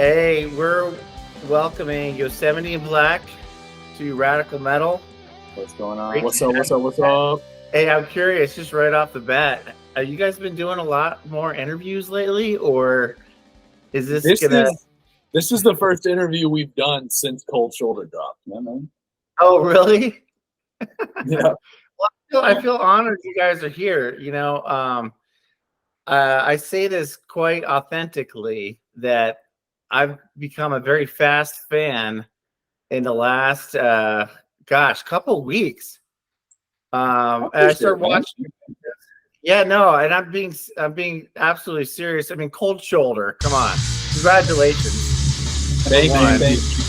Hey, we're welcoming Yosemite Black to Radical Metal. What's going on? Great What's to up? have What's up? What's up? Hey, I'm curious, just right off the bat, you guys been doing a lot more interviews lately, or is this This gonna? is the first interview we've done since Cold Shoulder dropped. Yeah, man. Oh, really? Yeah. Well, I feel honored you guys are here. I say this quite authentically that I've become a very fast fan in the last, couple weeks. And I started watching. Yeah, no, and I'm being absolutely serious. I mean, Cold Shoulder, come on, congratulations. Thank One. you. Thank you.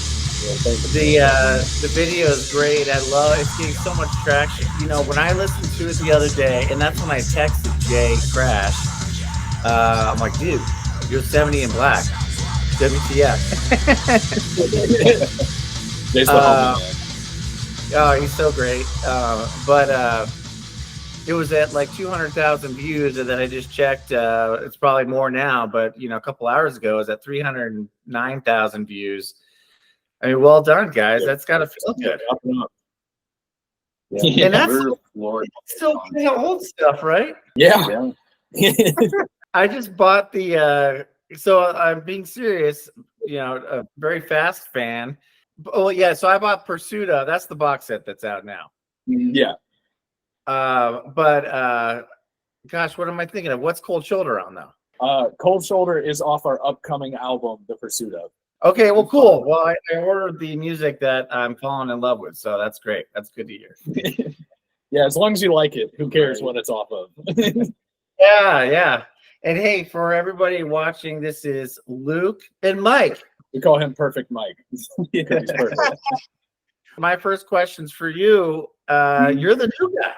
Yeah, thank you. The video is great. I love it's getting so much traction. You know, when I listened to it the other day, and that's when I texted Jay Crash. I'm like, dude, Yosemite in Black, WTF? Jay's the homie, man. Oh, he's so great. But it was at like 200,000 views, and then I just checked. It's probably more now, but a couple hours ago, it was at 309,000 views. I mean, well done, guys. Yeah. That's got to feel good. Yeah. And that's still kind of old stuff, right? Yeah. I just bought the. So I'm being serious. A very fast fan. Oh yeah, so I bought Pursuta. That's the box set that's out now. Yeah. But gosh, what am I thinking of? What's Cold Shoulder on though? Cold Shoulder is off our upcoming album, The Pursuit of. Okay, well, cool. Well, I ordered the music that I'm falling in love with, so that's great. That's good to hear. Yeah, as long as you like it, who cares what it's off of? Yeah. And hey, for everybody watching, this is Luke and Mike. We call him Perfect Mike. He's perfect. My first question's for you. You're the new guy.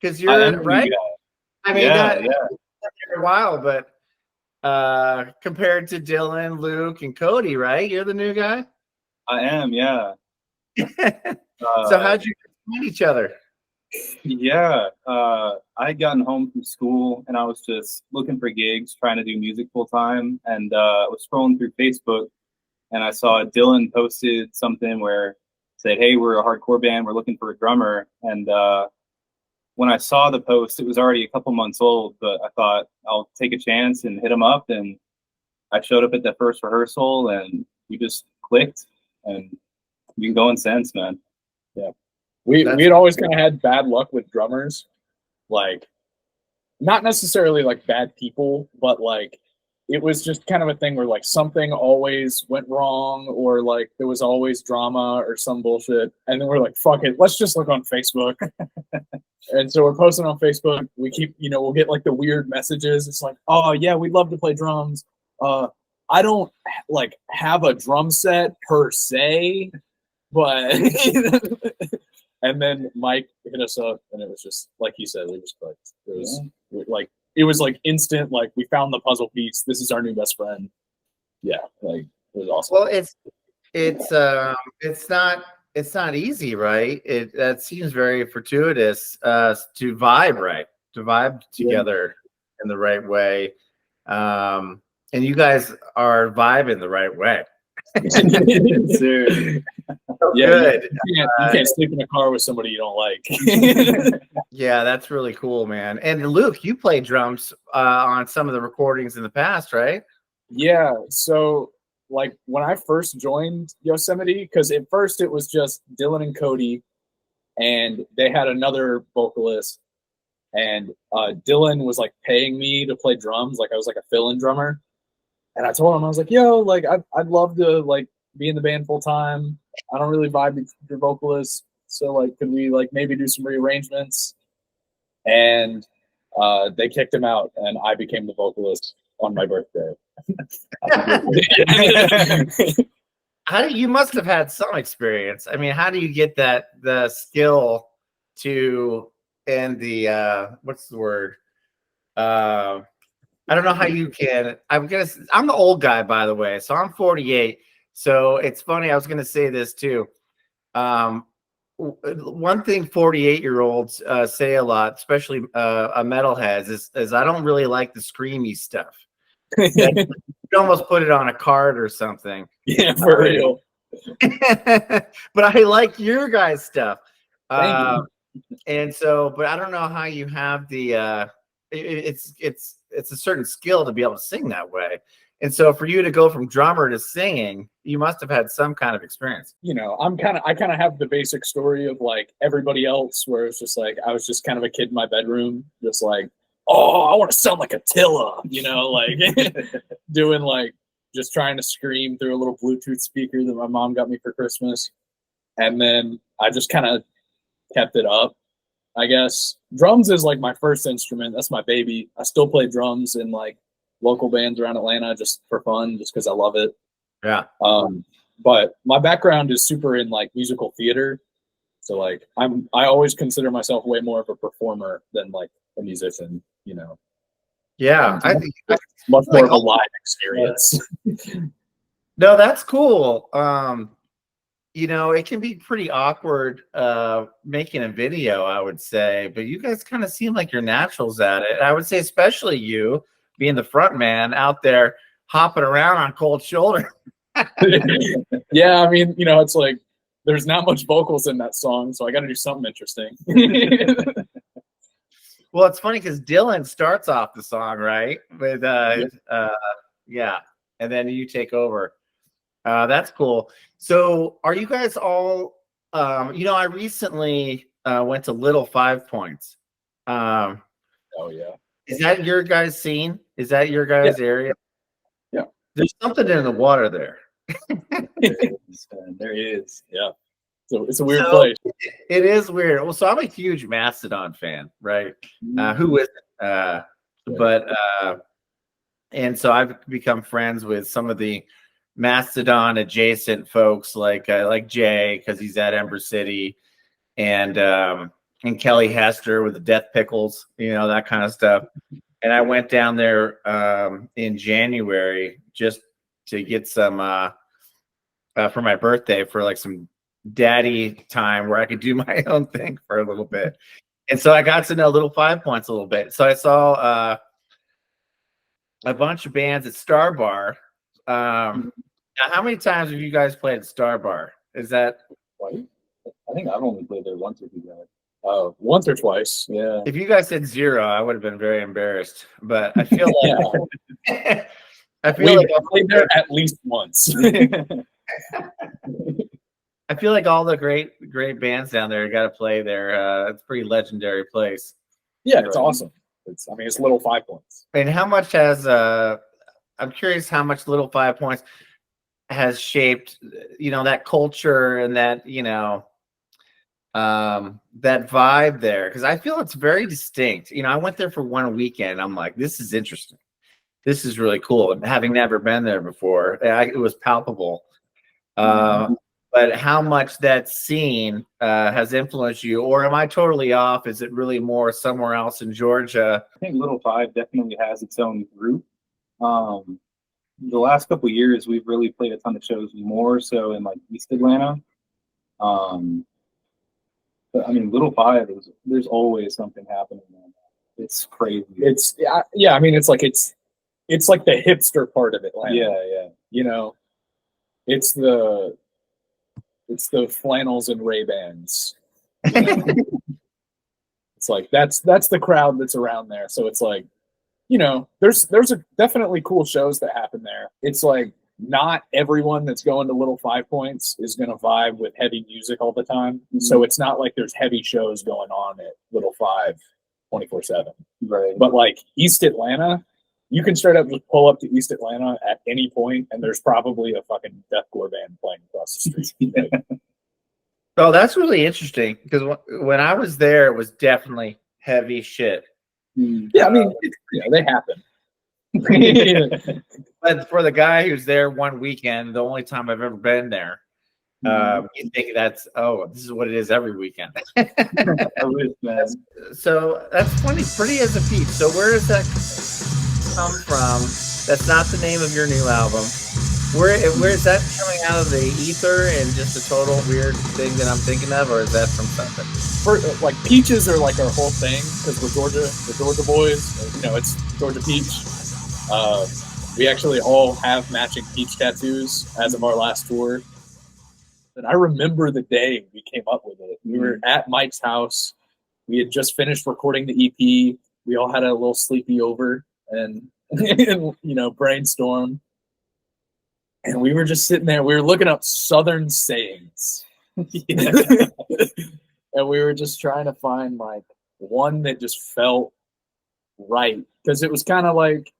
Because you're right. I mean, not for a while, but compared to Dylan, Luke, and Cody, right? You're the new guy. I am, yeah. So how'd you meet each other? Yeah, I had gotten home from school and I was just looking for gigs, trying to do music full time, and I was scrolling through Facebook and I saw Dylan posted something where it said, "Hey, we're a hardcore band. We're looking for a drummer." And when I saw the post, it was already a couple months old, but I thought I'll take a chance and hit him up. And I showed up at the first rehearsal and we just clicked, and we've been going since, man. Yeah. We had always kind of had bad luck with drummers, like not necessarily like bad people, but like it was just kind of a thing where like something always went wrong, or like there was always drama or some bullshit, and then we're like, fuck it, let's just look on Facebook. And so we're posting on Facebook. We keep, we'll get like the weird messages. It's like, oh yeah, we'd love to play drums. I don't like have a drum set per se, but and then Mike hit us up, and it was just like he said, we just clicked. It was like instant. Like we found the puzzle piece. This is our new best friend. Yeah, like it was awesome. Well, it's not easy, right? That seems very fortuitous to vibe together in the right way, and you guys are vibing the right way. Dude. Yeah, good. You can't sleep in a car with somebody you don't like. Yeah, that's really cool, man. And Luke, you played drums on some of the recordings in the past, right? Yeah. So, like when I first joined Yosemite, because at first it was just Dylan and Cody, and they had another vocalist, and Dylan was like paying me to play drums, like I was like a fill-in drummer. And I told him, I was like, yo, like I'd love to like be in the band full time. I don't really vibe with your vocalist, so like could we like maybe do some rearrangements? And they kicked him out, and I became the vocalist on my birthday. You must have had some experience. I mean, how do you get the skill to, and the what's the word? I don't know how you can. I'm the old guy, by the way, so I'm 48. So it's funny. I was gonna say this too. One thing 48-year-olds say a lot, especially metalheads, is I don't really like the screamy stuff. You almost put it on a card or something. Yeah, for real. But I like your guys' stuff. Thank you. And so, but I don't know how you have the it's a certain skill to be able to sing that way. And so for you to go from drummer to singing, you must have had some kind of experience. You know, I kind of have the basic story of like everybody else, where it's just like I was just kind of a kid in my bedroom, just like, oh, I want to sound like Attila, you know, like doing like just trying to scream through a little Bluetooth speaker that my mom got me for Christmas. And then I just kind of kept it up, I guess. Drums is like my first instrument. That's my baby. I still play drums in like local bands around Atlanta just for fun, just because I love it. Yeah. But my background is super in like musical theater. So like I always consider myself way more of a performer than like a musician, you know. Yeah. I think much more of a live experience. No, that's cool. You know, it can be pretty awkward making a video, I would say, but you guys kind of seem like you're naturals at it. I would say, especially you being the front man out there hopping around on cold shoulder. Yeah, I mean, you know, it's like there's not much vocals in that song, so I got to do something interesting. Well, it's funny because Dylan starts off the song, right? With yeah, and then you take over. That's cool. So are you guys all you know, I recently went to Little 5 Points. Oh yeah. Is that your guys' scene? Is that your guys' area? Yeah. There's something in the water there. There is. Yeah. So it's a weird place. It is weird. Well, so I'm a huge Mastodon fan, right? Who isn't? But and so I've become friends with some of the Mastodon adjacent folks, like Jay, because he's at Ember City, and Kelly Hester with the Death Pickles, you know, that kind of stuff. And I went down there in January just to get some for my birthday, for like some daddy time where I could do my own thing for a little bit. And so I got to know Little 5 Points a little bit. So I saw a bunch of bands at Star Bar. Now, how many times have you guys played at Star Bar? Is that? I think I've only played there once with you guys. Once or twice. Yeah. If you guys said 0, I would have been very embarrassed. But I feel like I feel like I played there at least once. I feel like all the great bands down there got to play there. It's a pretty legendary place. Yeah, it's awesome. It's Little 5 Points. And how much has I'm curious how much Little 5 Points has shaped, you know, that culture and that, you know, that vibe there, because I feel it's very distinct. You know, I went there for one weekend. I'm like, this is interesting. This is really cool. And having never been there before, it was palpable. But how much that scene has influenced you, or am I totally off? Is it really more somewhere else in Georgia? I think Little 5 definitely has its own group. The last couple of years, we've really played a ton of shows, more so in like East Atlanta. But I mean, Little 5 there's always something happening, man. It's crazy. It's yeah. I mean, it's like the hipster part of Atlanta. Yeah. You know, it's the flannels and Ray-Bans. You know? It's like that's the crowd that's around there. So it's like, you know, there's definitely cool shows that happen there. It's like not everyone that's going to Little 5 Points is going to vibe with heavy music all the time. Mm-hmm. So it's not like there's heavy shows going on at Little 5 24/7. Right. But like East Atlanta, you can straight up just pull up to East Atlanta at any point, and there's probably a fucking deathcore band playing across the street. Oh, that's really interesting, because when I was there, it was definitely heavy shit. Yeah, I mean, they happen. But for the guy who's there one weekend, the only time I've ever been there, you think this is what it is every weekend. So that's funny. Pretty as a Peach. So where does that come from? That's not the name of your new album. Where is that coming out of the ether and just a total weird thing that I'm thinking of, or is that from something? Like peaches are like our whole thing because we're Georgia boys. You know, it's Georgia peach. We actually all have matching peach tattoos as of our last tour. And I remember the day we came up with it. We were at Mike's house. We had just finished recording the EP. We all had a little sleepy over and brainstorm. And we were just sitting there. We were looking up Southern sayings. And we were just trying to find like one that just felt right. Because it was kind of like,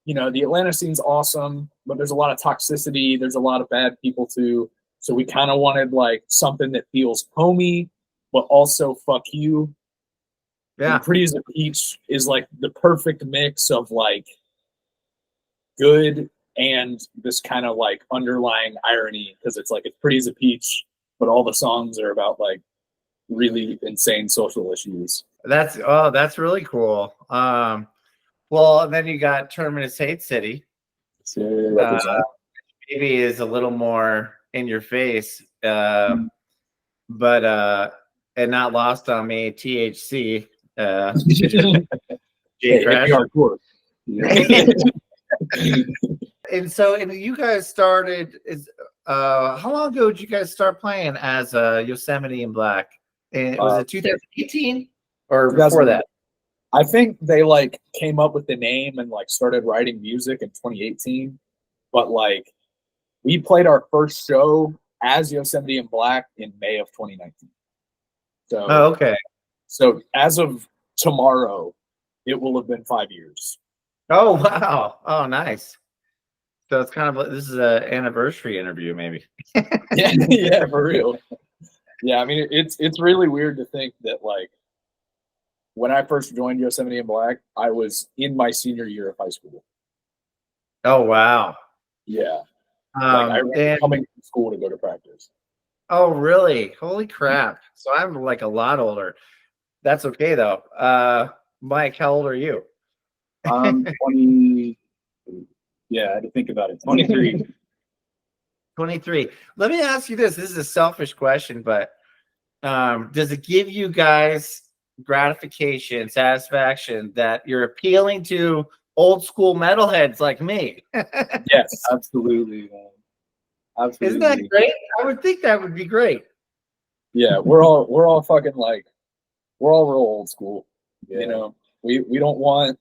the Atlanta scene's awesome, but there's a lot of toxicity. There's a lot of bad people too. So we kind of wanted like something that feels homey, but also fuck you. Yeah. And Pretty as a Peach is like the perfect mix of like good and this kind of like underlying irony, because it's Pretty as a Peach, but all the songs are about like really insane social issues. That's really cool. Well, and then you got Terminus Hate City. Maybe is a little more in your face, but and not lost on me. THC. J Crash. And so, you guys started. How long ago did you guys start playing as Yosemite in Black? And was it 2018 or before that? I think they like came up with the name and like started writing music in 2018, but like we played our first show as Yosemite in Black in May of 2019. So okay. So as of tomorrow, it will have been 5 years. Oh wow! Oh nice. So it's kind of this is an anniversary interview, maybe. yeah, for real. Yeah, I mean it's really weird to think that like. When I first joined Yosemite in Black, I was in my senior year of high school. Oh, wow. Yeah. I remember coming to school to go to practice. Oh, really? Holy crap. So I'm like a lot older. That's okay, though. Mike, how old are you? I'm 20. Yeah, I had to think about it. 23. 23. Let me ask you this. This is a selfish question, but does it give you guys gratification, satisfaction that you're appealing to old school metalheads like me? Yes, absolutely, man. Absolutely. Isn't that great? I would think that would be great. Yeah, we're all fucking like we're all real old school. Yeah. We don't want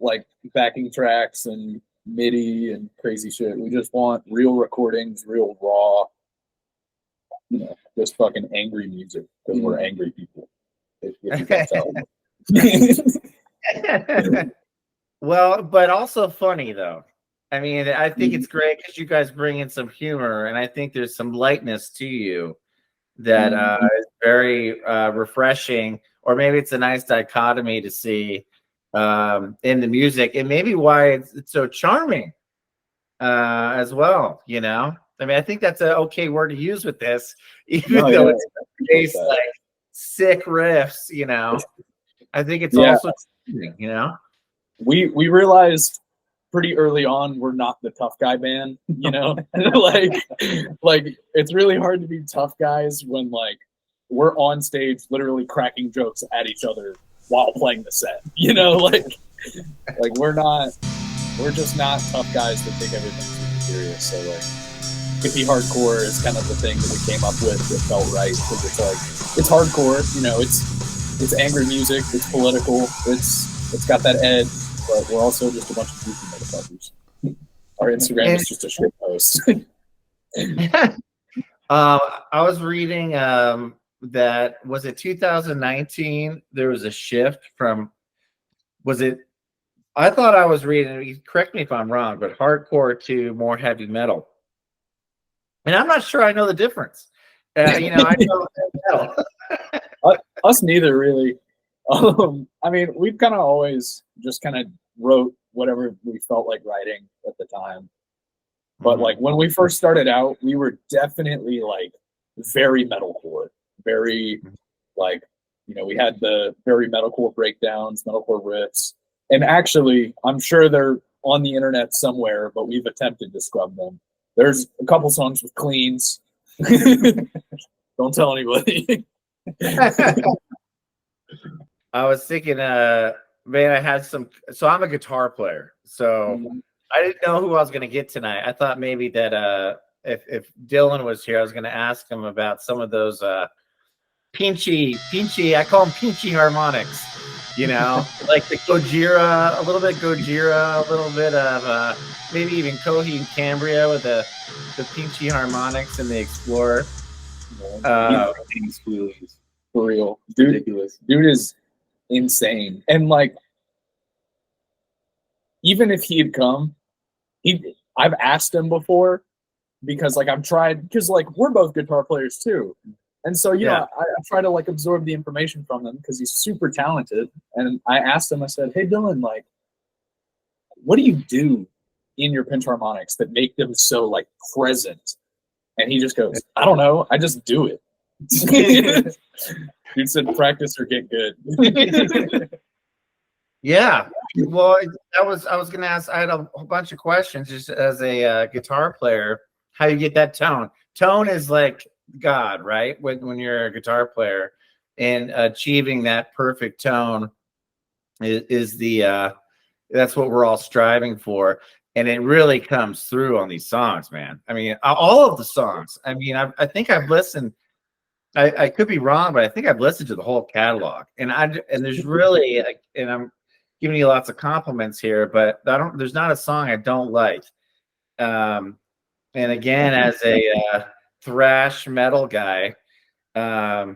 like backing tracks and MIDI and crazy shit. We just want real recordings, real raw, just fucking angry music because we're angry people. If you can tell. Well, but also funny though. I mean, I think it's great because you guys bring in some humor, and I think there's some lightness to you that is very refreshing, or maybe it's a nice dichotomy to see in the music, and maybe why it's so charming as well. I mean, I think that's an okay word to use with this, even though it's based like sick riffs, I think it's also, we realized pretty early on we're not the tough guy band, like it's really hard to be tough guys when like we're on stage literally cracking jokes at each other while playing the set, like we're just not tough guys that take everything super serious. So like hippie hardcore is kind of the thing that we came up with that felt right, because it's like it's hardcore, it's angry music, it's political, it's got that edge, but we're also just a bunch of goofy motherfuckers. Our Instagram is just a shit post. I was reading that was it 2019 there was a shift from I thought I was reading, correct me if I'm wrong, but hardcore to more heavy metal. And I'm not sure I know the difference. I know metal. Us neither, really. I mean, we've kind of always just kind of wrote whatever we felt like writing at the time. But like when we first started out, we were definitely like very metalcore, very like, we had the very metalcore breakdowns, metalcore riffs. And actually, I'm sure they're on the internet somewhere, but we've attempted to scrub them. There's a couple songs with cleans. Don't tell anybody. I was thinking, man, I had some. So I'm a guitar player. So I didn't know who I was going to get tonight. I thought maybe that if Dylan was here, I was going to ask him about some of those pinchy. I call them pinchy harmonics. You know, like the Gojira, a little bit Gojira, a little bit of maybe even Coheed and Cambria with the pinchy harmonics and the Explorer. For real, dude. Ridiculous. Dude is insane, and like, even if he'd come, I've asked him before because like I've tried because like we're both guitar players too, and so you know I try to like absorb the information from him because he's super talented. And I asked him, I said, "Hey Dylan, like, what do you do in your pinch harmonics that make them so like present?" And he just goes, "I don't know, I just do it." Dude said, "Practice or get good." Yeah. Well, I was going to ask. I had a whole bunch of questions just as a guitar player. How you get that tone? Tone is like God, right? When you're a guitar player, and achieving that perfect tone is the that's what we're all striving for, and it really comes through on these songs, man. I mean, all of the songs. I mean, I think I've listened. I could be wrong, but I think I've listened to the whole catalog, and there's really, and I'm giving you lots of compliments here, but there's not a song I don't like. And again, as a thrash metal guy, I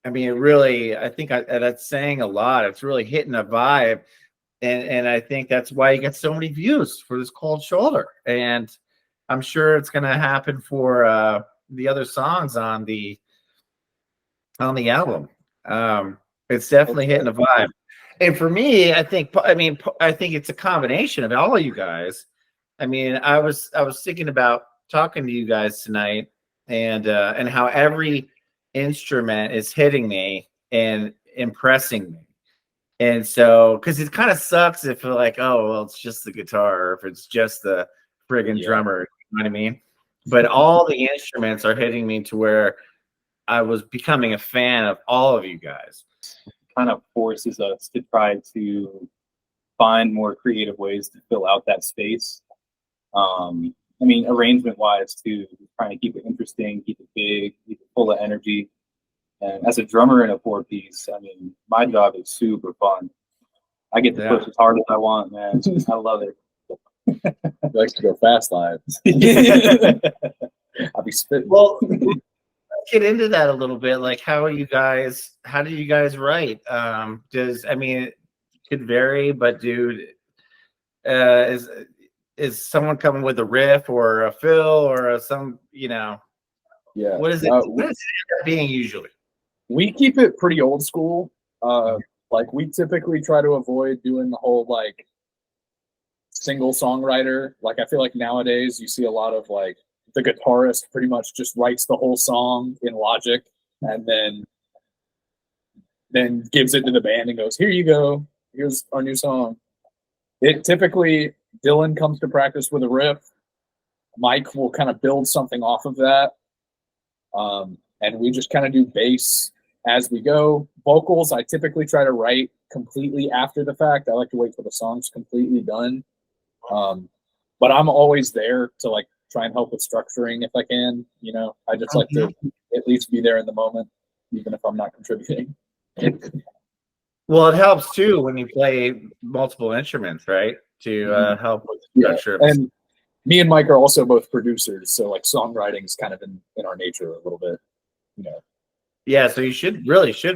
mean, it really, I think that's saying a lot. It's really hitting a vibe, and I think that's why you get so many views for this Cold Shoulder, and I'm sure it's going to happen for the other songs on the album. It's definitely hitting a vibe. And for me, I think it's a combination of all of you guys. I mean, I was thinking about talking to you guys tonight, and how every instrument is hitting me and impressing me. And so, because it kind of sucks if you're like, oh, well, it's just the guitar, or if it's just the friggin' drummer. You know what I mean? But all the instruments are hitting me to where I was becoming a fan of all of you guys. Kind of forces us to try to find more creative ways to fill out that space. I mean, arrangement wise too, trying to keep it interesting, keep it big, keep it full of energy. And as a drummer in a 4-piece, I mean, my job is super fun. I get to push as hard as I want, man. I love it. He likes to go fast live. I'll be spitting. Well, let's get into that a little bit. Like, how do you guys write? It could vary, but dude, is someone coming with a riff or a fill or some, you know? Yeah. What is it? What is it being usually? We keep it pretty old school. Like we typically try to avoid doing the whole like single songwriter. Like I feel like nowadays you see a lot of like the guitarist pretty much just writes the whole song in Logic and then gives it to the band and goes, "Here you go. Here's our new song." It typically Dylan comes to practice with a riff. Mike will kind of build something off of that. And we just kind of do bass as we go. Vocals, I typically try to write completely after the fact. I like to wait till the song's completely done. But I'm always there to like try and help with structuring if I can. You know, I just like to at least be there in the moment, even if I'm not contributing. Well, it helps too when you play multiple instruments, right? To help with structure. Yeah. And me and Mike are also both producers, so like songwriting is kind of in our nature a little bit, you know. Yeah, so you should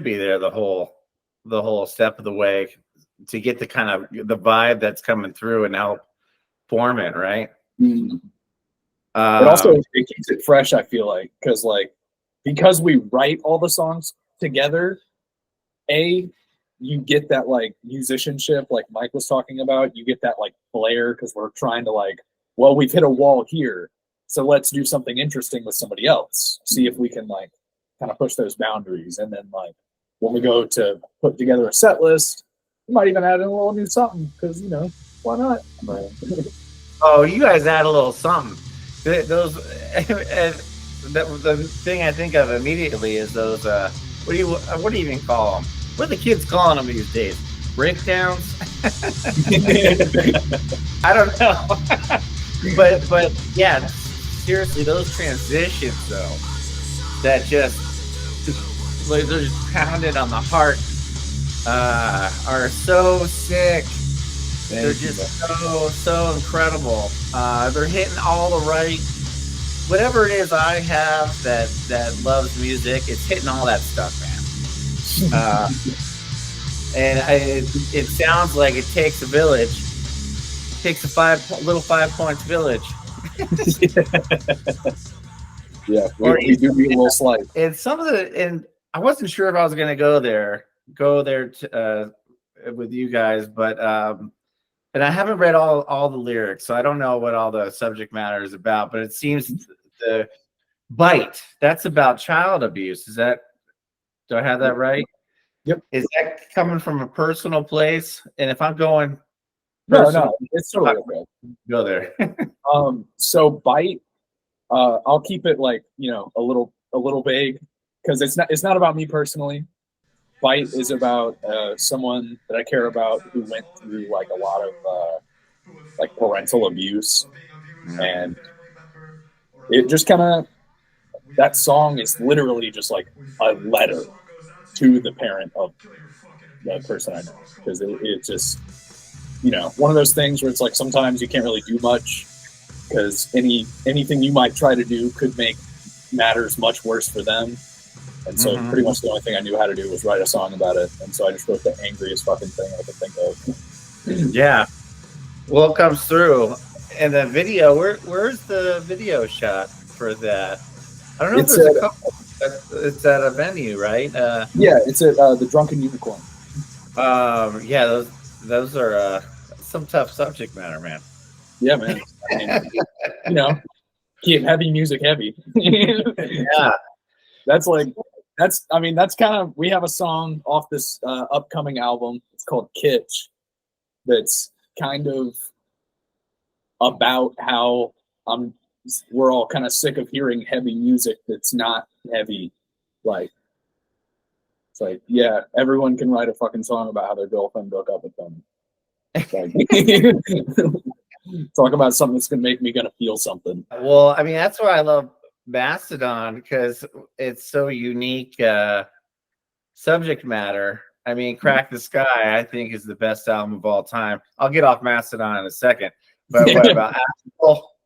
be there the whole step of the way to get the kind of the vibe that's coming through and help form it, right? Mm-hmm. But also it keeps it fresh, I feel like, because we write all the songs together, you get that like musicianship like Mike was talking about. You get that like flair because we're trying to like, well, we've hit a wall here, so let's do something interesting with somebody else. See if we can like kind of push those boundaries. And then like when we go to put together a set list, we might even add in a little new something because, you know, why not? Oh, you guys add a little something. Those the thing I think of immediately is those what do you even call them? What are the kids calling them these days? breakdowns. I don't know. but yeah, seriously, those transitions though, that just like they're just pounded on the heart, are so sick. They're just so incredible. They're hitting all the right, whatever it is I have that loves music, it's hitting all that stuff, man. And it sounds like it takes a village. It takes a little 5 points village. Yeah, we do be a little slight. And and I wasn't sure if I was going to go there with you guys, but and I haven't read all the lyrics, so I don't know what all the subject matter is about. But it seems the bite, that's about child abuse. Do I have that right? Yep. Is that coming from a personal place? And if I'm going, no, it's totally okay. Go there. So bite, I'll keep it like, you know, a little vague, because it's not about me personally. Bite is about someone that I care about who went through like a lot of like parental abuse, and it just kind of, that song is literally just like a letter to the parent of the person I know, because it's just, you know, one of those things where it's like sometimes you can't really do much because anything you might try to do could make matters much worse for them. And so pretty much the only thing I knew how to do was write a song about it. And so I just wrote the angriest fucking thing I could think of. Yeah. Well, it comes through. And the video, where's the video shot for that? I don't know if there's a couple. It's at a venue, right? Yeah, it's at the Drunken Unicorn. Yeah, those are some tough subject matter, man. Yeah, man. I mean, you know, keep heavy music heavy. Yeah. That's kind of, we have a song off this upcoming album. It's called Kitsch. That's kind of about how we're all kind of sick of hearing heavy music that's not heavy. Like, it's like, yeah, everyone can write a fucking song about how their girlfriend broke up with them. Like, talk about something that's gonna make me feel something. Well, I mean, that's why I love Mastodon, because it's so unique subject matter. I mean, Crack the Sky, I think, is the best album of all time. I'll get off Mastodon in a second. But what about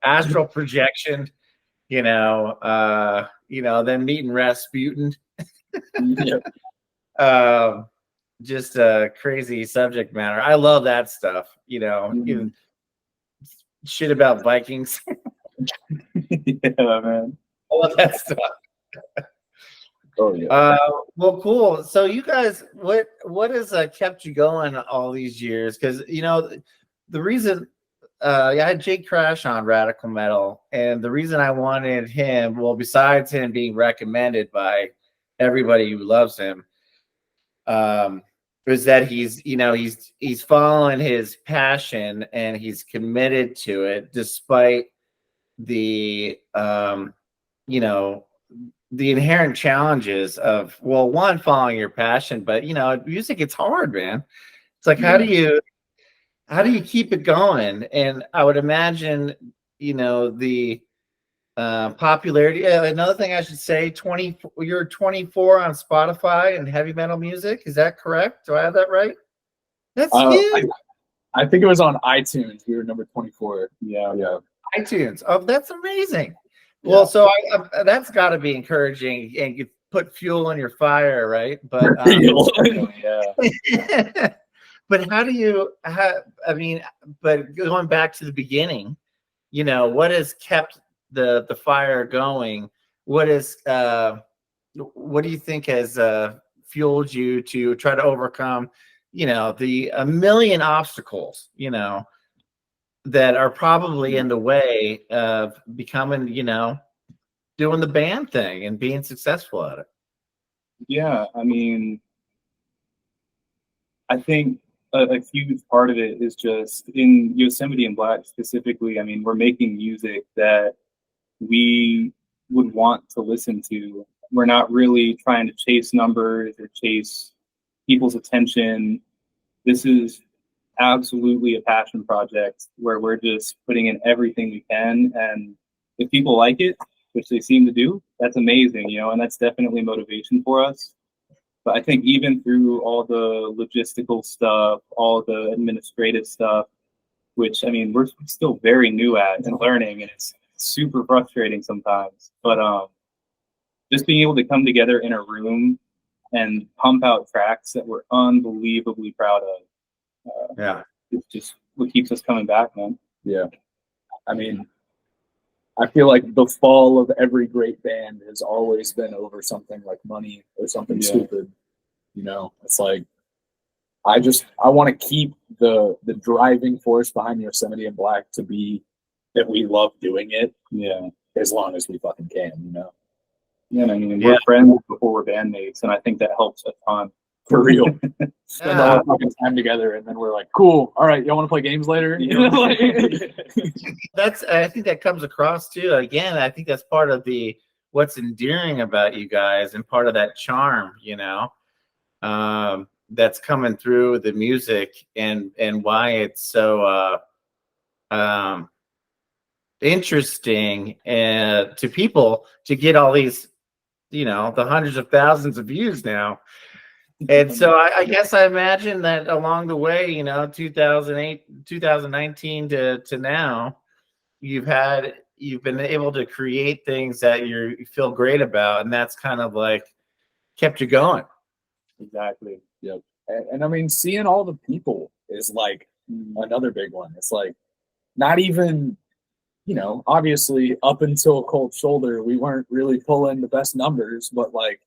astral projection? Them meeting Rasputin. Just a crazy subject matter. I love that stuff. Even shit about Vikings. Yeah, man. All of that stuff. Oh yeah. Well, cool. So you guys, what has kept you going all these years? Because the reason I had Jake Crash on Radical Metal, and the reason I wanted him, well, besides him being recommended by everybody who loves him, is that he's following his passion and he's committed to it despite the the inherent challenges of, well, one, following your passion, but music, it's hard, man. It's like, how do you keep it going? And I would imagine the popularity. Another thing I should say, you're 24 on Spotify and heavy metal music. Is that correct? Do I have that right? That's huge. I think it was on iTunes. We were number 24. Yeah. iTunes. Oh, that's amazing. Yeah. Well, so that's got to be encouraging, and you put fuel in your fire, right? But yeah. But but going back to the beginning, what has kept the fire going? What do you think has fueled you to try to overcome, a million obstacles, that are probably in the way of becoming, doing the band thing and being successful at it? Yeah, I mean, I think a huge part of it is just in Yosemite and Black specifically. I mean, we're making music that we would want to listen to. We're not really trying to chase numbers or chase people's attention. this is absolutely a passion project where we're just putting in everything we can. And if people like it, which they seem to do, that's amazing, you know, and that's definitely motivation for us. But I think even through all the logistical stuff, all the administrative stuff, which I mean, we're still very new at and learning, and it's super frustrating sometimes. But just being able to come together in a room and pump out tracks that we're unbelievably proud of. It's just what keeps us coming back, man. Yeah. I mean, I feel like the fall of every great band has always been over something like money or something stupid. You know, it's like, I want to keep the driving force behind Yosemite and Black to be that we love doing it. Yeah. As long as we fucking can, you know? Yeah, I mean, we're friends before we're bandmates, and I think that helps a ton. For real. Spend all our fucking time together, and then we're like, cool, all right, y'all want to play games later? You know, like, I think that comes across too. Again, I think that's part of what's endearing about you guys and part of that charm, you know, that's coming through the music and why it's so interesting to people to get all these, you know, the hundreds of thousands of views now. And so I guess I imagine that along the way, you know, 2008, 2019 to now, you've been able to create things that you feel great about, and that's kind of like kept you going. Exactly. Yep. And I mean, seeing all the people is like another big one. It's like not even, you know, obviously up until Cold Shoulder, we weren't really pulling the best numbers, but like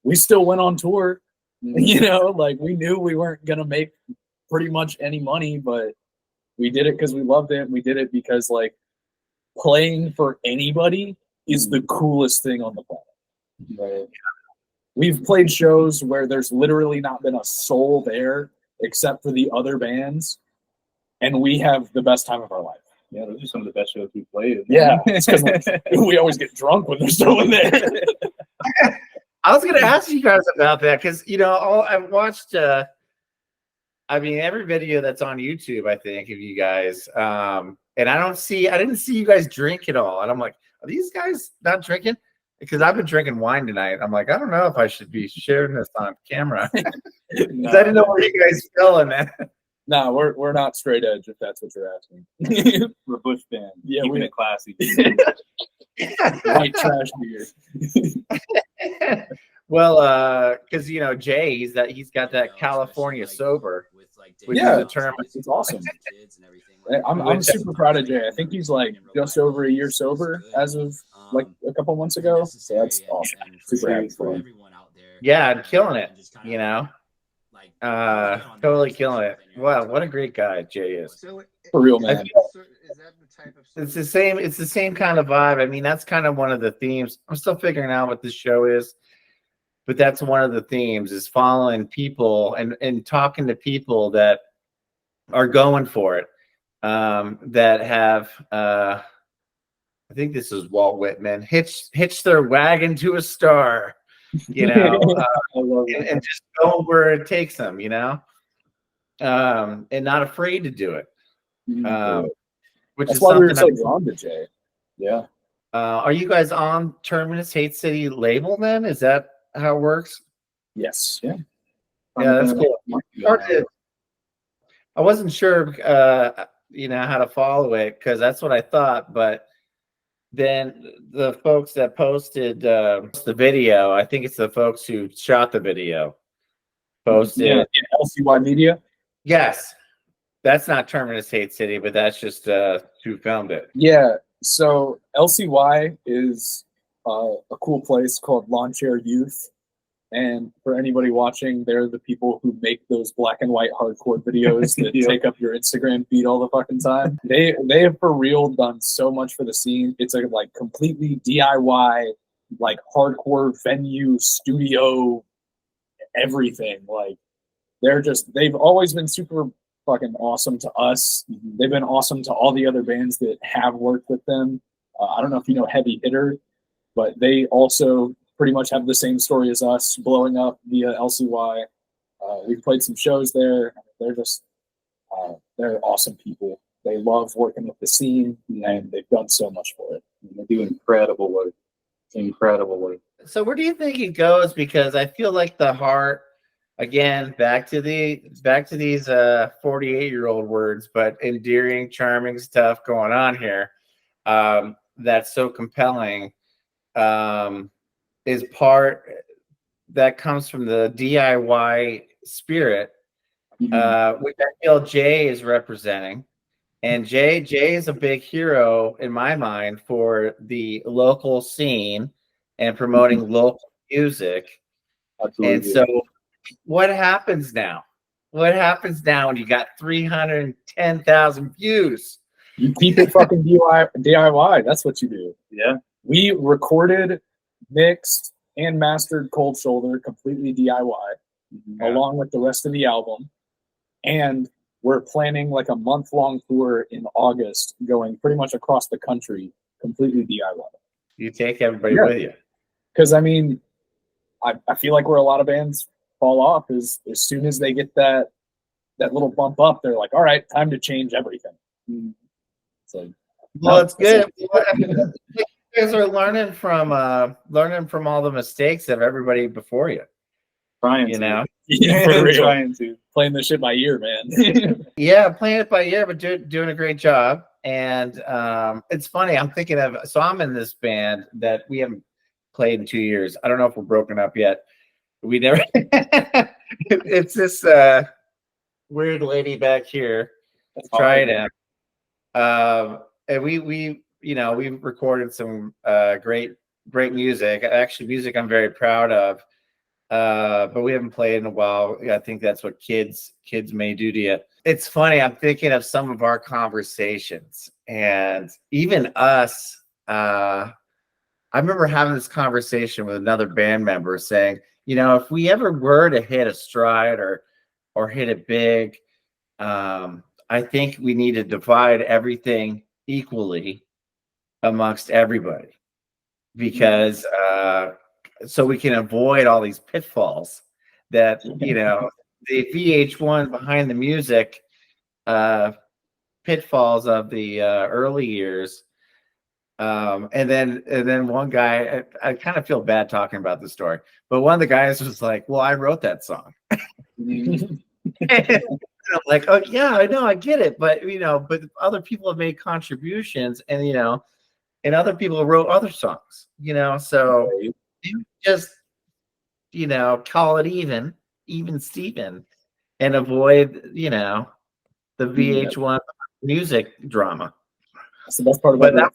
we still went on tour. You know, like we knew we weren't going to make pretty much any money, but we did it because we loved it. We did it because like playing for anybody is the coolest thing on the planet. Right? We've played shows where there's literally not been a soul there except for the other bands, and we have the best time of our life. Yeah, those are some of the best shows we've played. Yeah, it's because we always get drunk when they're still in there. I was going to ask you guys about that because, you know, I've watched, I mean, every video that's on YouTube, I think, of you guys. And I didn't see you guys drink at all. And I'm like, are these guys not drinking? Because I've been drinking wine tonight. I'm like, I don't know if I should be sharing this on camera. Because I didn't know where you guys fell in that. No, we're not straight edge, if that's what you're asking. We're a Bush band. Yeah, keeping it classy. White trash beer. Well, because you know Jay, he's got that California sober, which is a term. It's awesome. I'm super proud of Jay. I think he's like just over a year sober as of like a couple months ago. So that's awesome. Super happy for him. Yeah, and killing it. You know, totally killing it. Wow, what a great guy Jay is. For real, man. It's the same. It's the same kind of vibe. I mean, that's kind of one of the themes. I'm still figuring out what this show is, but that's one of the themes: is following people and talking to people that are going for it. That have, I think this is Walt Whitman, hitch their wagon to a star, you know, and just go where it takes them, you know, and not afraid to do it. Which That's is why we were something so drawn to Jay. Yeah. Are you guys on Terminus Hate City label then? Is that how it works? Yes. Yeah. Yeah, that's cool. I wasn't sure, you know, how to follow it because that's what I thought. But then the folks that posted the video, I think it's the folks who shot the video, posted. Yeah, LCY Media. Yes. That's not Terminus Hate City, but that's just who filmed it. Yeah. So LCY is a cool place called Lawn Chair Youth. And for anybody watching, they're the people who make those black and white hardcore videos that take up your Instagram feed all the fucking time. They have for real done so much for the scene. It's a like completely DIY, like hardcore venue, studio, everything. Like they've always been super fucking awesome to us. They've been awesome to all the other bands that have worked with them. I don't know if you know Heavy Hitter, but they also pretty much have the same story as us, blowing up via LCY. We've played some shows there. They're just they're awesome people. They love working with the scene, and they've done so much for it. They do incredible work. Incredible work. So where do you think it goes? Because I feel like the heart, again, back to these 48-year-old words, but endearing, charming stuff going on here. That's so compelling. Is part that comes from the DIY spirit, which I feel Jay is representing. And Jay is a big hero in my mind for the local scene and promoting local music. Absolutely. And so what happens now? What happens now when you got 310,000 views? You keep it fucking DIY. That's what you do. Yeah. We recorded, mixed, and mastered Cold Shoulder completely DIY, along with the rest of the album. And we're planning like a month-long tour in August, going pretty much across the country, completely DIY. You take everybody with you. Because, I mean, I feel like where a lot of bands fall off is as soon as they get that little bump up, they're like, all right, time to change everything. So, well, it's good. You guys are learning from all the mistakes of everybody before you. Trying you to. know? Yeah, for real. Trying to. Playing this shit by ear, man. Yeah, playing it by ear, but doing a great job. And it's funny, I'm thinking of, so I'm in this band that we haven't played in 2 years. I don't know if we're broken up yet. We never, it's this weird lady back here. Trying to, and we recorded some great music. Actually, music I'm very proud of. But we haven't played in a while. I think that's what kids may do to you. It's funny. I'm thinking of some of our conversations, and even us. I remember having this conversation with another band member saying, if we ever were to hit a stride or hit it big, I think we need to divide everything equally amongst everybody, because so we can avoid all these pitfalls that the VH1 behind the music pitfalls of the early years. And then one guy, I kind of feel bad talking about the story, but one of the guys was like, well, I wrote that song. And I'm like, oh yeah, I know, I get it, but but other people have made contributions, and and other people wrote other songs, so you just call it even Steven, and avoid the VH1 music drama. That's the best part about that.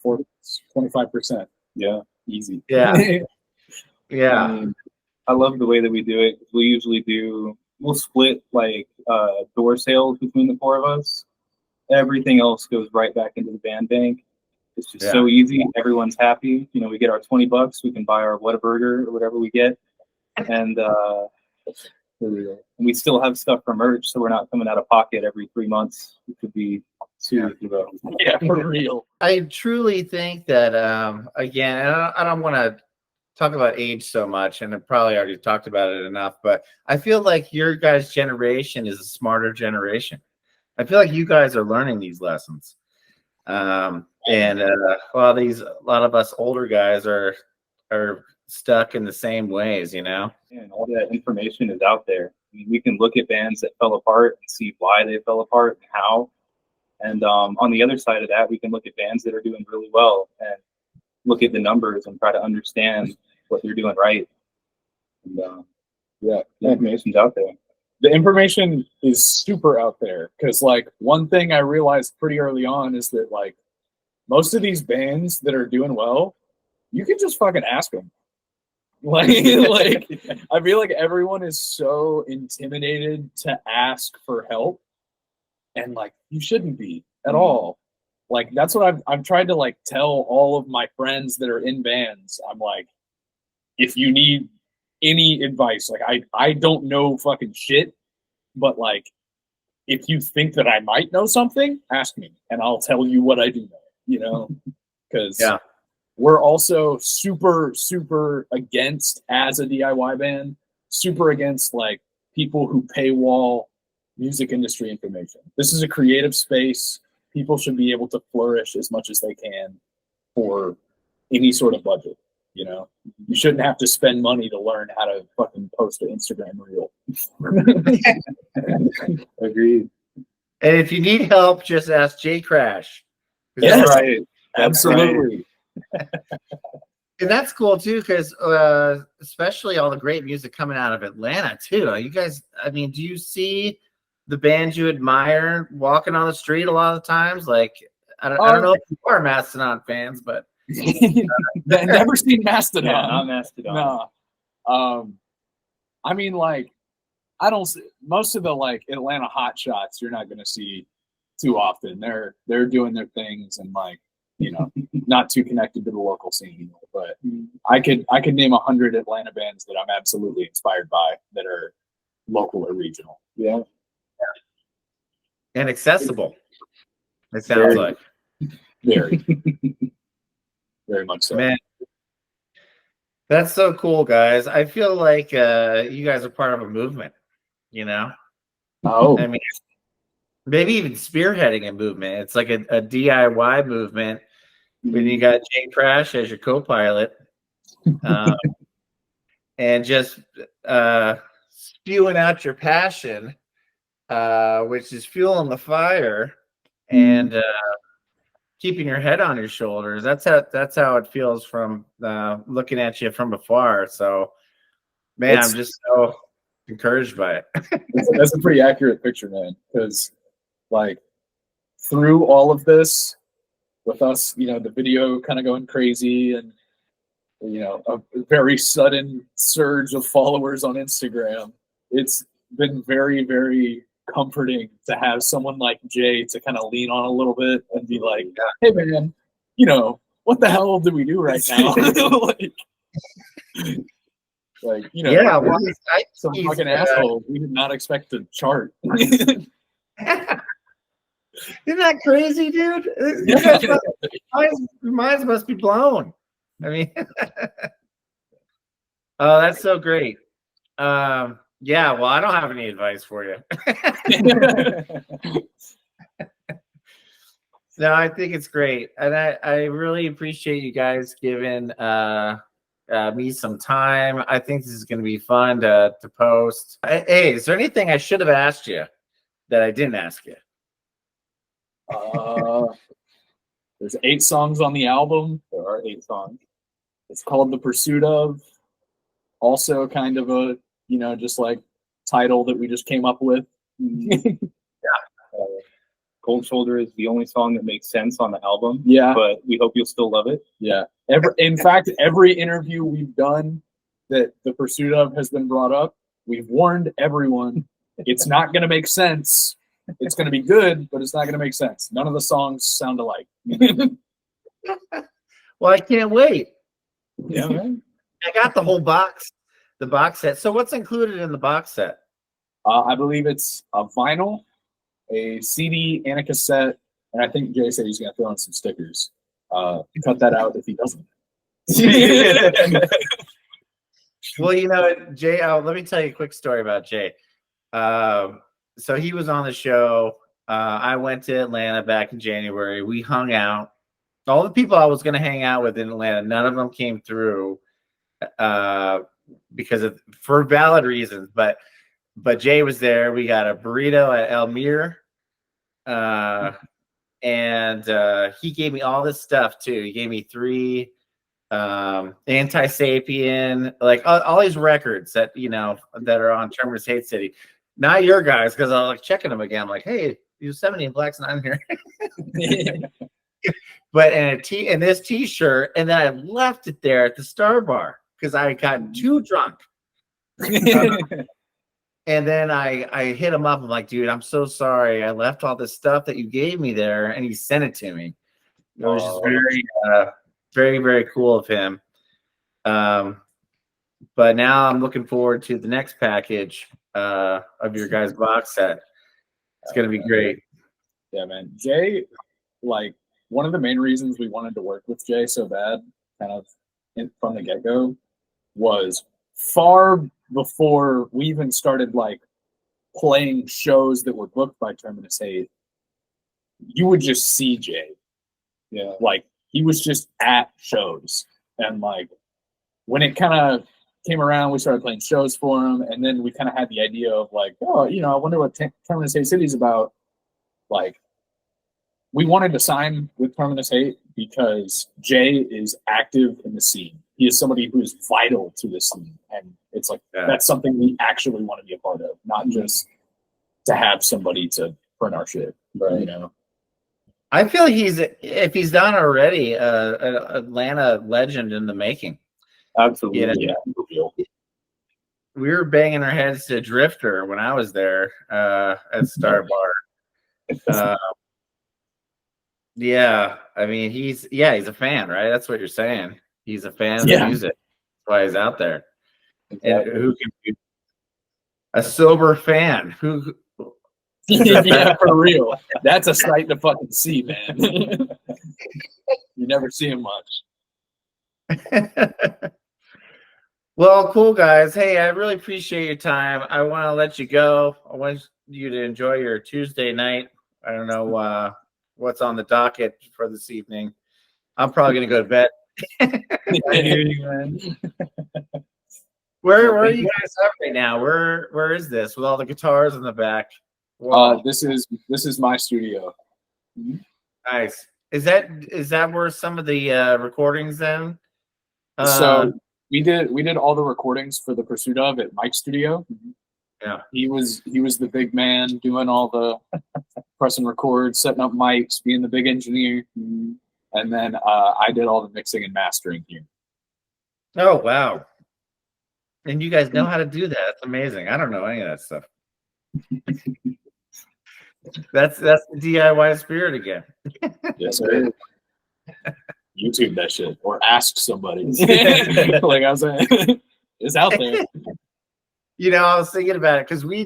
25%. Yeah, easy. Yeah. Yeah. I mean, I love the way that we do it. We'll split like door sales between the four of us. Everything else goes right back into the band bank. It's just so easy. Everyone's happy. We get our $20. We can buy our Whataburger or whatever we get. And we still have stuff for merch, so we're not coming out of pocket every 3 months. It could be two. Yeah, for real. I truly think that, again, I don't want to talk about age so much, and I probably already talked about it enough, but I feel like your guys' generation is a smarter generation. I feel like you guys are learning these lessons. And a lot of us older guys are stuck in the same ways, And all that information is out there. I mean, we can look at bands that fell apart and see why they fell apart and how. And on the other side of that, we can look at bands that are doing really well and look at the numbers and try to understand what they're doing right. And the information's out there. The information is super out there, because like one thing I realized pretty early on is that like most of these bands that are doing well, you can just fucking ask them. Like I feel like everyone is so intimidated to ask for help, and like you shouldn't be at all. Like that's what I've tried to like tell all of my friends that are in bands. I'm like, if you need any advice, like I don't know fucking shit, but like if you think that I might know something, ask me and I'll tell you what I do know, because we're also super, super against, as a DIY band, super against like people who paywall music industry information. This is a creative space. People should be able to flourish as much as they can for any sort of budget. You know, you shouldn't have to spend money to learn how to fucking post an Instagram reel. Agreed. And if you need help, just ask Jay Crash. Yes, Right. absolutely. And that's cool too, because especially all the great music coming out of Atlanta too. You guys, I mean, do you see the bands you admire walking on the street a lot of the times? Like, I don't know if you are Mastodon fans, but never seen Mastodon. Yeah, not Mastodon. No. I mean, like, I don't see most of the like Atlanta hot shots you're not gonna see too often. They're doing their things and like, you know, not too connected to the local scene. But I could name 100 Atlanta bands that I'm absolutely inspired by that are local or regional. Yeah. and accessible. It sounds like. Very, very much so. Man, that's so cool, guys. I feel like you guys are part of a movement, you know? Oh, I mean, maybe even spearheading a movement. It's like a DIY movement when you got Jay Crash as your co-pilot, and just spewing out your passion, which is fueling the fire and keeping your head on your shoulders. That's how it feels from looking at you from afar. So, man, I'm just so encouraged by it. That's a pretty accurate picture, man. Because, like, through all of this, with us, you know, the video kind of going crazy, and you know, a very sudden surge of followers on Instagram, it's been very, very comforting to have someone like Jay to kind of lean on a little bit and be like, "Hey, man, you know, what the hell do we do right now?" like, you know, Yeah, well, some fucking asshole we did not expect to chart. Isn't that crazy, dude? Minds must be blown. I mean, oh, that's so great. Yeah, well, I don't have any advice for you. No, I think it's great. And I really appreciate you guys giving me some time. I think this is going to be fun to post. Hey, is there anything I should have asked you that I didn't ask you? There's 8 songs on the album. There are 8 songs. It's called The Pursuit Of. Also kind of a, you know, just like title that we just came up with. Yeah. Cold Shoulder is the only song that makes sense on the album. Yeah. But we hope you'll still love it. Yeah. In fact, every interview we've done that The Pursuit Of has been brought up, we've warned everyone it's not going to make sense. It's going to be good, but it's not going to make sense. None of the songs sound alike. Well, I can't wait. Yeah, man. I got the whole box, the box set. So what's included in the box set? I believe it's a vinyl, a CD, and a cassette. And I think Jay said he's going to throw in some stickers. Cut that out if he doesn't. Well, you know, Jay, let me tell you a quick story about Jay. So he was on the show. I went to Atlanta back in January. We hung out. All the people I was going to hang out with in Atlanta, none of them came through for valid reasons. But Jay was there. We got a burrito at Elmire. And he gave me all this stuff too. He gave me 3 Anti-Sapien, like all these records that, you know, that are on Tremors Hate City. Not your guys, because I was like checking them again. I'm like, hey, Yosemite and Black's not in here. But and this T-shirt, and then I left it there at the Star Bar because I got too drunk. And then I hit him up. I'm like, dude, I'm so sorry. I left all this stuff that you gave me there, and he sent it to me. It was just very, very, very cool of him. But now I'm looking forward to the next package of your guys' box set. It's gonna be great. Yeah, man. Jay, like, one of the main reasons we wanted to work with Jay so bad, kind of from the get-go, was far before we even started like playing shows that were booked by Terminus 8, you would just see Jay. Yeah. Like he was just at shows, and like when it kind of came around, we started playing shows for him, and then we kind of had the idea of like, oh, you know, I wonder what Terminus 8 City's about. Like, we wanted to sign with Terminus 8 because Jay is active in the scene. He is somebody who is vital to the scene, and it's like that's something we actually want to be a part of, not just to have somebody to print our shit, right? You know. I feel if he's not already, an Atlanta legend in the making. Absolutely. You know? Yeah. We were banging our heads to Drifter when I was there at Star Bar. Yeah, I mean he's a fan, right? That's what you're saying. He's a fan of the music. That's why he's out there. Exactly. And who can be a sober fan? Who? Yeah, for real. That's a sight to fucking see, man. You never see him much. Well, cool guys. Hey, I really appreciate your time. I want to let you go. I want you to enjoy your Tuesday night. I don't know what's on the docket for this evening. I'm probably gonna go to bed. I hear you, man. Where are you guys at right now? Where is this with all the guitars in the back? This is my studio. Nice. Is that where some of the recordings then? So we did all the recordings for the Pursuit of at Mike's studio. Yeah, he was the big man doing all the press and record, setting up mics, being the big engineer, and then I did all the mixing and mastering here. Oh wow! And you guys know how to do that? That's amazing. I don't know any of that stuff. That's the DIY spirit again. Yes, sir. YouTube that shit or ask somebody. Like I was saying, it's out there. You know, I was thinking about it because we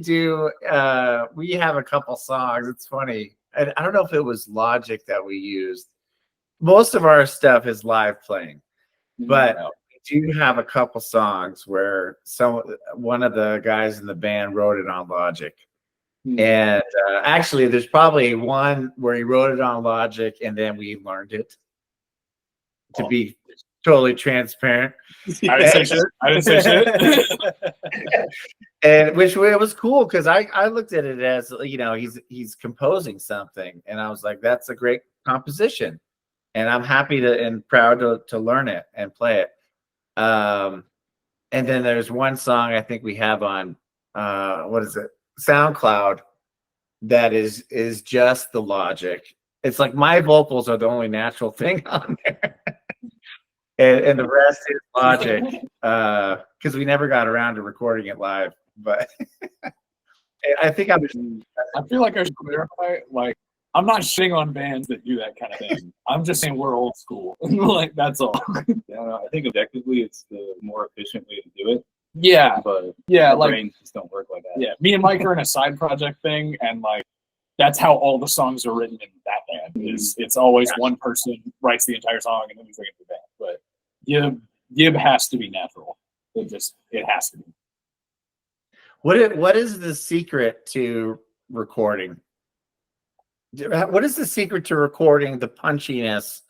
have a couple songs. It's funny. I don't know if it was Logic that we used. Most of our stuff is live playing, but we do have a couple songs where one of the guys in the band wrote it on Logic. And actually, there's probably one where he wrote it on Logic and then we learned it. To be totally transparent, I didn't say shit. And which it was cool because I looked at it as, you know, he's composing something, and I was like, that's a great composition, and I'm happy and proud to learn it and play it. And then there's one song I think we have on what is it, SoundCloud, that is just the Logic. It's like my vocals are the only natural thing on there. And the rest is Logic, because we never got around to recording it live. But I think I feel like I should clarify, like, I'm not shitting on bands that do that kind of thing. I'm just saying we're old school. Like, that's all. Yeah, I think objectively it's the more efficient way to do it. Yeah. But like, brains just don't work like that. Yeah. Me and Mike are in a side project thing, and like that's how all the songs are written in that band. It's always one person writes the entire song and then we bring it to the band. But Gib has to be natural. It has to be. What is the secret to recording? What is the secret to recording the punchiness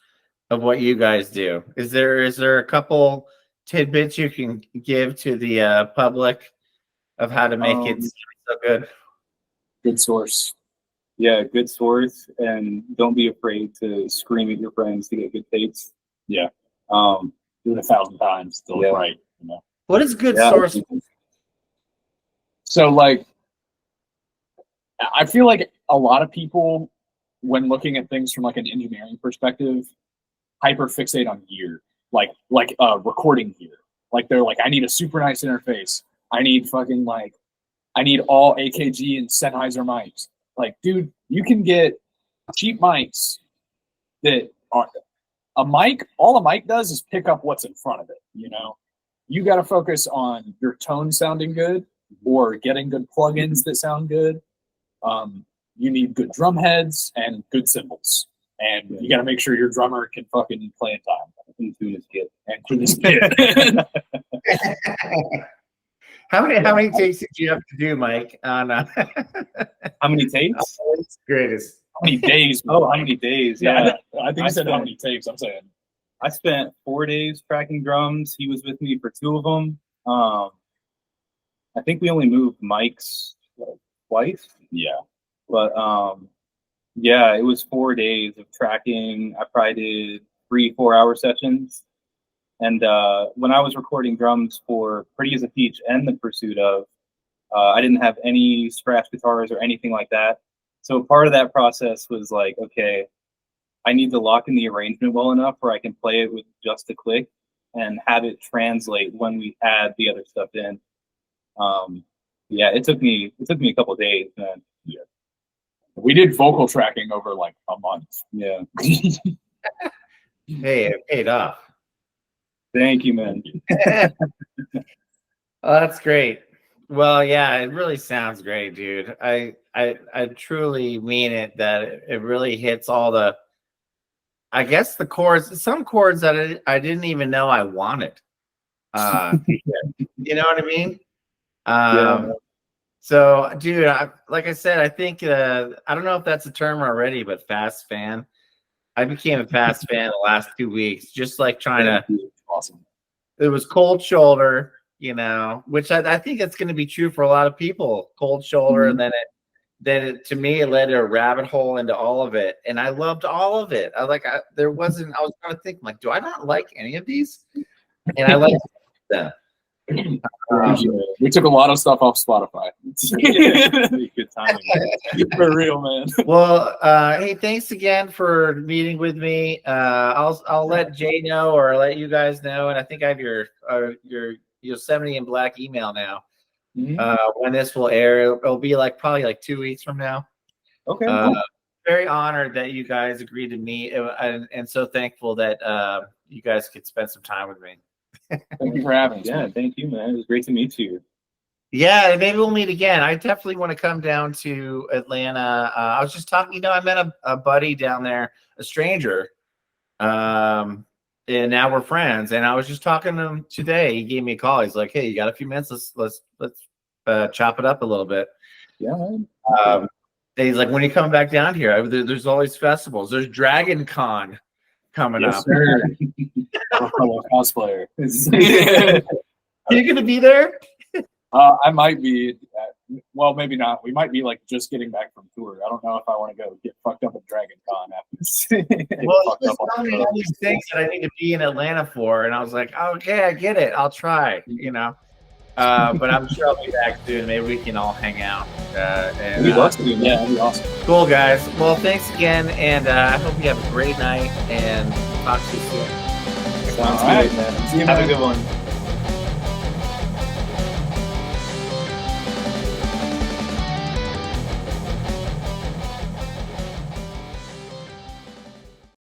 of what you guys do? Is there a couple tidbits you can give to the public of how to make it so good? Good source. Yeah, good source, and don't be afraid to scream at your friends to get good takes. Yeah. Do it 1,000 times till it's right. You know? What is good source? So, like, I feel like a lot of people, when looking at things from like an engineering perspective, hyper fixate on gear, like recording gear. Like they're like, I need a super nice interface. I need all AKG and Sennheiser mics. Like, dude, you can get cheap mics that are a mic. All a mic does is pick up what's in front of it. You know, you got to focus on your tone sounding good or getting good plugins that sound good. You need good drum heads and good cymbals, and you got to make sure your drummer can fucking play in time and tune his kit. How many takes did you have to do, Mike? On How many takes? Greatest. How many days? Oh, how many days? Yeah, Yeah. I think you said how many takes. I'm saying. I spent 4 days tracking drums. He was with me for 2 of them. I think we only moved mics like twice. Yeah. But yeah, it was 4 days of tracking. I probably did 3-4 hour sessions. And when I was recording drums for Pretty as a Peach and The Pursuit of, I didn't have any scratch guitars or anything like that. So part of that process was like, okay, I need to lock in the arrangement well enough where I can play it with just a click and have it translate when we add the other stuff in. Yeah, it took me a couple of days, man. Yeah. We did vocal tracking over like a month. Yeah. Hey, it paid off. Thank you, man. Oh, that's great. Well, yeah, it really sounds great, dude. I truly mean it that it really hits all the, I guess, the chords, some chords that I didn't even know I wanted. You know what I mean? Yeah. So, dude, like I said, I think I don't know if that's a term already, but fast fan. I became a fast fan the last 2 weeks, just like trying to. Awesome. It was Cold Shoulder, you know, which I think it's going to be true for a lot of people. Cold Shoulder, and then to me it led to a rabbit hole into all of it, and I loved all of it. I was trying to think, like, do I not like any of these? And I liked them. We took a lot of stuff off Spotify. Good timing. For real, man. Well, hey, thanks again for meeting with me. I'll let Jay know, or let you guys know, and I think I have your Yosemite and Black email now. When this will air, it'll be probably 2 weeks from now. Okay. Very honored that you guys agreed to meet, and so thankful that you guys could spend some time with me. Thank you for having us. Yeah, thank you, man. It was great to meet you. Yeah, and maybe we'll meet again. I definitely want to come down to Atlanta. I was just talking, I met a buddy down there, a stranger, and now we're friends. And I was just talking to him today. He gave me a call. He's like, "Hey, you got a few minutes? Let's chop it up a little bit." Yeah, man. And he's like, "When you come back down here, there's always festivals. There's Dragon Con coming up." Sir. Fellow cosplayer. Are you gonna be there? I might be. Well, maybe not. We might be just getting back from tour. I don't know if I want to go get fucked up at Dragon Con after this. Well, he was telling me all these things that I need to be in Atlanta for, and I was like, okay, I get it. I'll try, But I'm sure I'll be back soon. Maybe we can all hang out. We'd love to. Yeah, that'd be awesome. Cool, guys. Well, thanks again, and I hope you have a great night, and talk to you soon. Sounds good, man. See you, Have man. a good one.